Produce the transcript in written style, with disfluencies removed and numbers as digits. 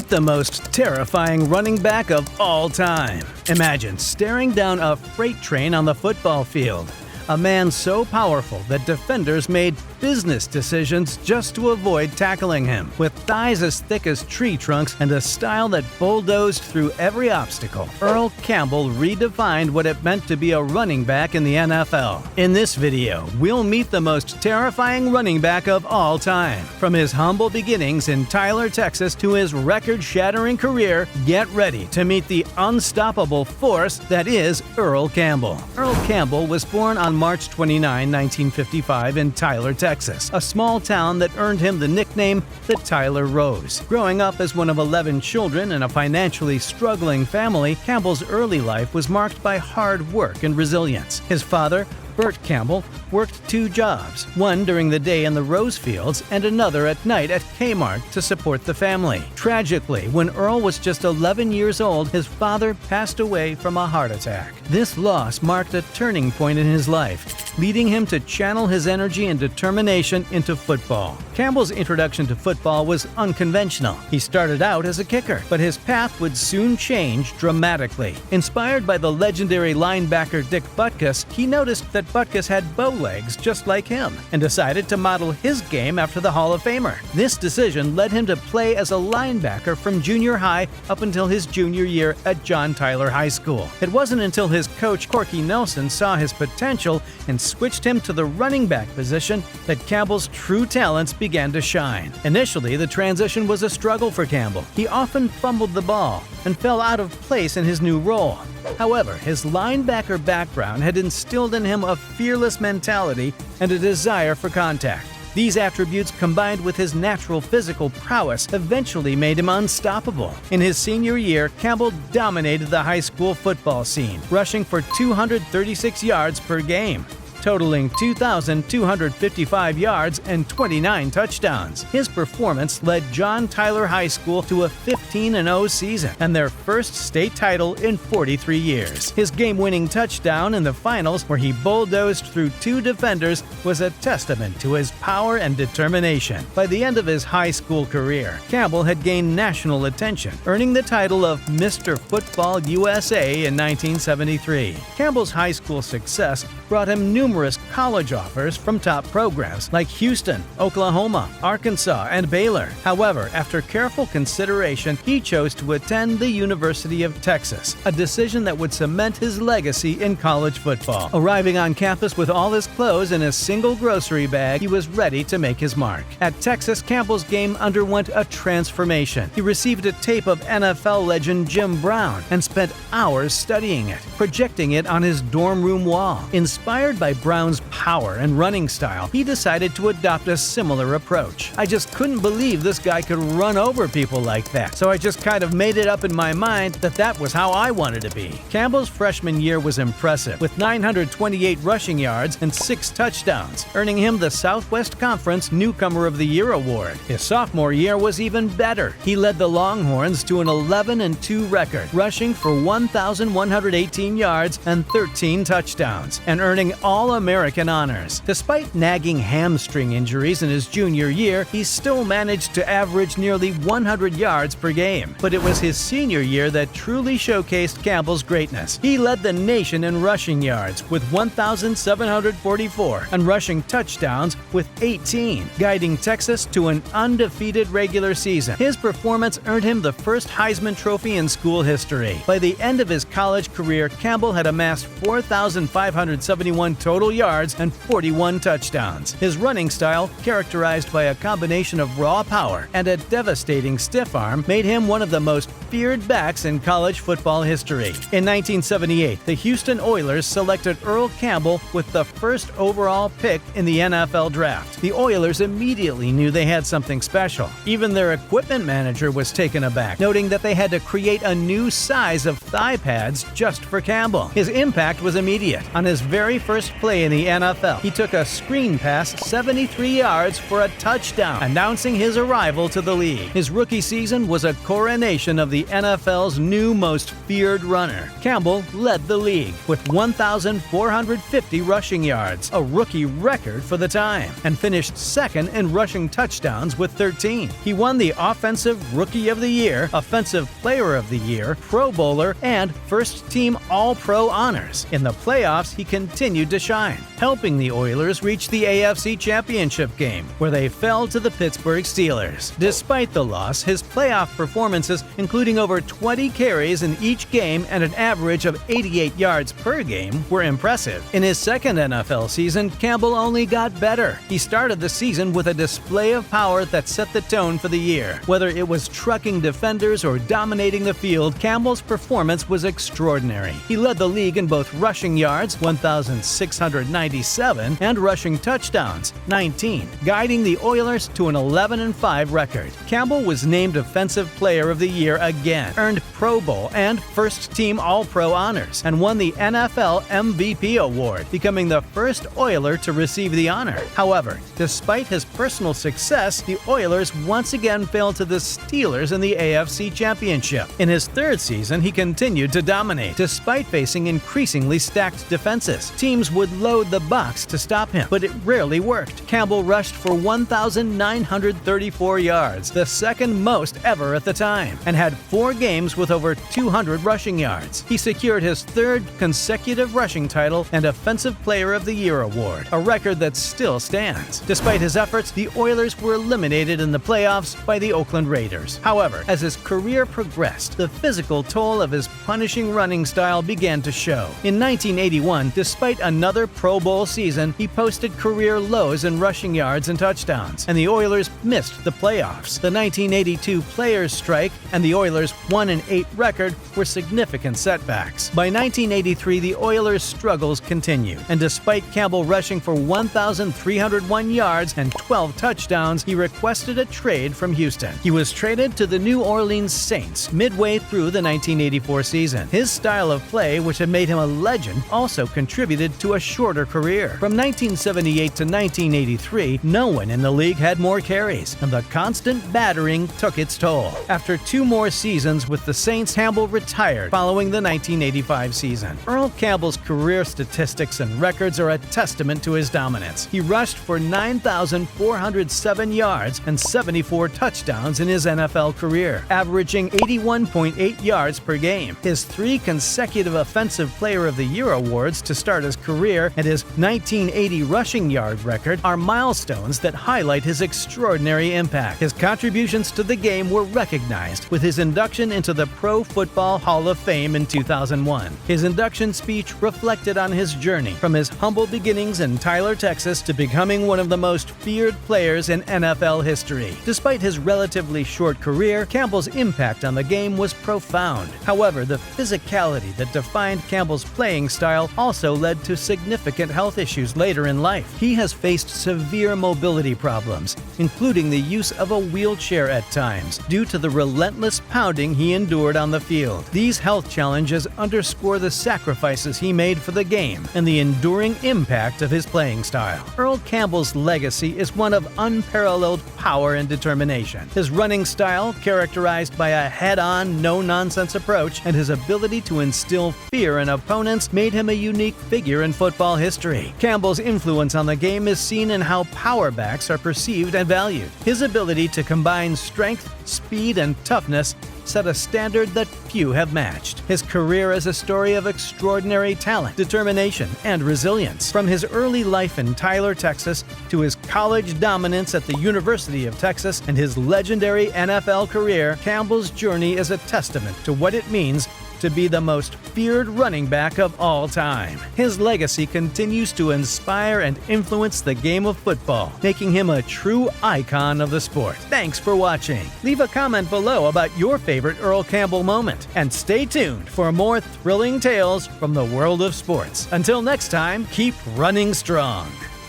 Meet the most terrifying running back of all time. Imagine staring down a freight train on the football field. A man so powerful that defenders made business decisions just to avoid tackling him. With thighs as thick as tree trunks and a style that bulldozed through every obstacle, Earl Campbell redefined what it meant to be a running back in the NFL. In this video, we'll meet the most terrifying running back of all time. From his humble beginnings in Tyler, Texas to his record-shattering career, get ready to meet the unstoppable force that is Earl Campbell. Earl Campbell was born on March 29, 1955 in Tyler, Texas, a small town that earned him the nickname the Tyler Rose. Growing up as one of 11 children in a financially struggling family, Campbell's early life was marked by hard work and resilience. His father, Earl Campbell, worked 2 jobs, one during the day in the rose fields and another at night at Kmart to support the family. Tragically, when Earl was just 11 years old, his father passed away from a heart attack. This loss marked a turning point in his life, leading him to channel his energy and determination into football. Campbell's introduction to football was unconventional. He started out as a kicker, but his path would soon change dramatically. Inspired by the legendary linebacker Dick Butkus, he noticed that Butkus had bow legs just like him and decided to model his game after the Hall of Famer. This decision led him to play as a linebacker from junior high up until his junior year at John Tyler High School. It wasn't until his coach Corky Nelson saw his potential and switched him to the running back position that Campbell's true talents began to shine. Initially, the transition was a struggle for Campbell. He often fumbled the ball and fell out of place in his new role. However, his linebacker background had instilled in him a fearless mentality and a desire for contact. These attributes, combined with his natural physical prowess, eventually made him unstoppable. In his senior year, Campbell dominated the high school football scene, rushing for 236 yards per game, totaling 2,255 yards and 29 touchdowns. His performance led John Tyler High School to a 15-0 season and their first state title in 43 years. His game-winning touchdown in the finals, where he bulldozed through 2 defenders, was a testament to his power and determination. By the end of his high school career, Campbell had gained national attention, earning the title of Mr. Football USA in 1973. Campbell's high school success brought him numerous college offers from top programs like Houston, Oklahoma, Arkansas, and Baylor. However, after careful consideration, he chose to attend the University of Texas, a decision that would cement his legacy in college football. Arriving on campus with all his clothes in a single grocery bag, he was ready to make his mark. At Texas, Campbell's game underwent a transformation. He received a tape of NFL legend Jim Brown and spent hours studying it, projecting it on his dorm room wall. Inspired by Brown's power and running style, he decided to adopt a similar approach. I just couldn't believe this guy could run over people like that, so I just kind of made it up in my mind that that was how I wanted to be. Campbell's freshman year was impressive, with 928 rushing yards and 6 touchdowns, earning him the Southwest Conference Newcomer of the Year award. His sophomore year was even better. He led the Longhorns to an 11-2 record, rushing for 1,118 yards and 13 touchdowns, and earning All-American honors. Despite nagging hamstring injuries in his junior year, he still managed to average nearly 100 yards per game. But it was his senior year that truly showcased Campbell's greatness. He led the nation in rushing yards with 1,744 and rushing touchdowns with 18, guiding Texas to an undefeated regular season. His performance earned him the first Heisman Trophy in school history. By the end of his college career, Campbell had amassed 4,571 total yards and 41 touchdowns. His running style, characterized by a combination of raw power and a devastating stiff arm, made him one of the most feared backs in college football history. In 1978, the Houston Oilers selected Earl Campbell with the first overall pick in the NFL draft. The Oilers immediately knew they had something special. Even their equipment manager was taken aback, noting that they had to create a new size of thigh pads just for Campbell. His impact was immediate. On his very first play play in the NFL, he took a screen pass 73 yards for a touchdown, announcing his arrival to the league. His rookie season was a coronation of the NFL's new most feared runner. Campbell led the league with 1,450 rushing yards, a rookie record for the time, and finished second in rushing touchdowns with 13. He won the Offensive Rookie of the Year, Offensive Player of the Year, Pro Bowler, and First Team All-Pro honors. In the playoffs, he continued to shine, helping the Oilers reach the AFC Championship game, where they fell to the Pittsburgh Steelers. Despite the loss, his playoff performances, including over 20 carries in each game and an average of 88 yards per game, were impressive. In his second NFL season, Campbell only got better. He started the season with a display of power that set the tone for the year. Whether it was trucking defenders or dominating the field, Campbell's performance was extraordinary. He led the league in both rushing yards, 1,697, and rushing touchdowns, 19, guiding the Oilers to an 11-5 record. Campbell was named Offensive Player of the Year again, earned Pro Bowl and First Team All-Pro honors, and won the NFL MVP award, becoming the first Oiler to receive the honor. However, despite his personal success, the Oilers once again fell to the Steelers in the AFC Championship. In his third season, he continued to dominate, despite facing increasingly stacked defenses. Teams would load the box to stop him, but it rarely worked. Campbell rushed for 1,934 yards, the second most ever at the time, and had 4 games with over 200 rushing yards. He secured his third consecutive rushing title and Offensive Player of the Year award, a record that still stands. Despite his efforts, the Oilers were eliminated in the playoffs by the Oakland Raiders. However, as his career progressed, the physical toll of his punishing running style began to show. In 1981, despite another Pro Bowl season, he posted career lows in rushing yards and touchdowns, and the Oilers missed the playoffs. The 1982 players' strike and the Oilers' 1-8 record were significant setbacks. By 1983, the Oilers' struggles continued, and despite Campbell rushing for 1,301 yards and 12 touchdowns, he requested a trade from Houston. He was traded to the New Orleans Saints midway through the 1984 season. His style of play, which had made him a legend, also contributed to a shorter career. From 1978 to 1983, no one in the league had more carries, and the constant battering took its toll. After 2 more seasons with the Saints, Campbell retired following the 1985 season. Earl Campbell's career statistics and records are a testament to his dominance. He rushed for 9,407 yards and 74 touchdowns in his NFL career, averaging 81.8 yards per game. His 3 consecutive Offensive Player of the Year awards to start his career and his 1980 rushing yard record are milestones that highlight his extraordinary impact. His contributions to the game were recognized with his induction into the Pro Football Hall of Fame in 2001. His induction speech reflected on his journey from his humble beginnings in Tyler, Texas, to becoming one of the most feared players in NFL history. Despite his relatively short career, Campbell's impact on the game was profound. However, the physicality that defined Campbell's playing style also led to significant health issues later in life. He has faced severe mobility problems, including the use of a wheelchair at times, due to the relentless pounding he endured on the field. These health challenges underscore the sacrifices he made for the game and the enduring impact of his playing style. Earl Campbell's legacy is one of unparalleled power and determination. His running style, characterized by a head-on, no-nonsense approach, and his ability to instill fear in opponents made him a unique figure in football history. Campbell's influence on the game is seen in how power backs are perceived and valued. His ability to combine strength, speed, and toughness set a standard that few have matched. His career is a story of extraordinary talent, determination, and resilience. From his early life in Tyler, Texas, to his college dominance at the University of Texas and his legendary NFL career, Campbell's journey is a testament to what it means to be the most feared running back of all time. His legacy continues to inspire and influence the game of football, making him a true icon of the sport. Thanks for watching. Leave a comment below about your favorite Earl Campbell moment, and stay tuned for more thrilling tales from the world of sports. Until next time, keep running strong.